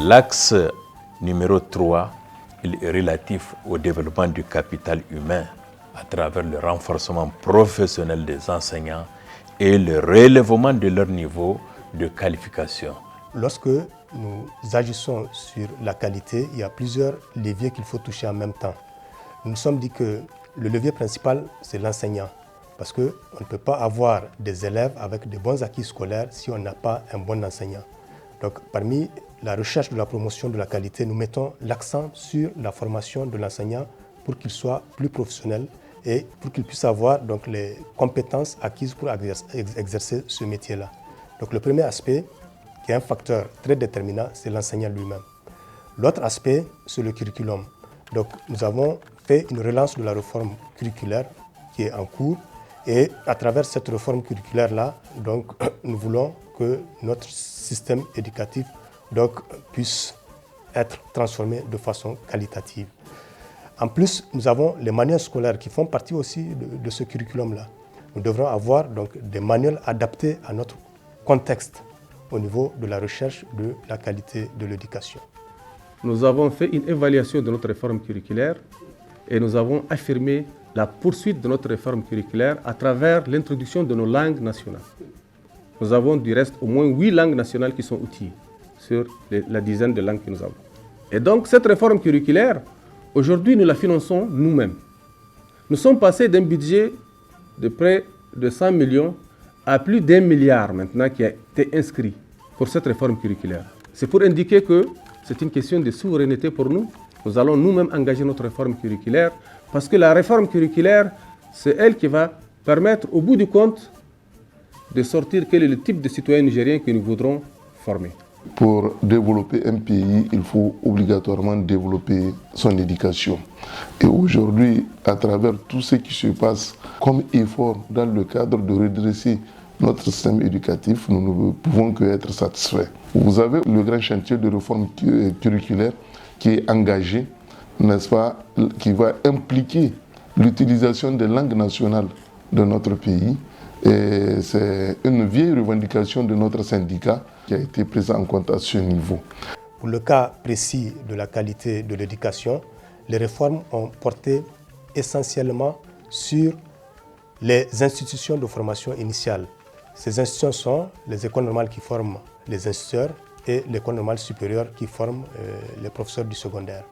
L'axe numéro 3, il est relatif au développement du capital humain à travers le renforcement professionnel des enseignants et le relèvement de leur niveau de qualification. Lorsque nous agissons sur la qualité, il y a plusieurs leviers qu'il faut toucher en même temps. Nous nous sommes dit que le levier principal, c'est l'enseignant. Parce qu'on ne peut pas avoir des élèves avec de bons acquis scolaires si on n'a pas un bon enseignant. Donc, parmi la recherche de la promotion de la qualité, nous mettons l'accent sur la formation de l'enseignant pour qu'il soit plus professionnel et pour qu'il puisse avoir donc, les compétences acquises pour exercer ce métier-là. Donc, le premier aspect, qui est un facteur très déterminant, c'est l'enseignant lui-même. L'autre aspect, c'est le curriculum. Donc, nous avons fait une relance de la réforme curriculaire qui est en cours. Et à travers cette réforme curriculaire-là, donc, nous voulons que notre système éducatif donc, puisse être transformé de façon qualitative. En plus, nous avons les manuels scolaires qui font partie aussi de ce curriculum-là. Nous devrons avoir donc, des manuels adaptés à notre contexte au niveau de la recherche de la qualité de l'éducation. Nous avons fait une évaluation de notre réforme curriculaire et nous avons affirmé la poursuite de notre réforme curriculaire à travers l'introduction de nos langues nationales. Nous avons du reste au moins 8 langues nationales qui sont outillées sur la dizaine de langues que nous avons. Et donc cette réforme curriculaire, aujourd'hui nous la finançons nous-mêmes. Nous sommes passés d'un budget de près de 100 millions à plus d'1 milliard maintenant qui a été inscrit pour cette réforme curriculaire. C'est pour indiquer que c'est une question de souveraineté pour nous. Nous allons nous-mêmes engager notre réforme curriculaire parce que la réforme curriculaire, c'est elle qui va permettre au bout du compte de sortir quel est le type de citoyen nigérien que nous voudrons former. Pour développer un pays, il faut obligatoirement développer son éducation. Et aujourd'hui, à travers tout ce qui se passe comme effort dans le cadre de redresser notre système éducatif, nous ne pouvons que être satisfaits. Vous avez le grand chantier de réforme curriculaire qui est engagé, n'est-ce pas, qui va impliquer l'utilisation des langues nationales de notre pays. Et c'est une vieille revendication de notre syndicat qui a été prise en compte à ce niveau. Pour le cas précis de la qualité de l'éducation, les réformes ont porté essentiellement sur les institutions de formation initiale. Ces institutions sont les écoles normales qui forment les instituteurs et l'école normale supérieure qui forme les professeurs du secondaire.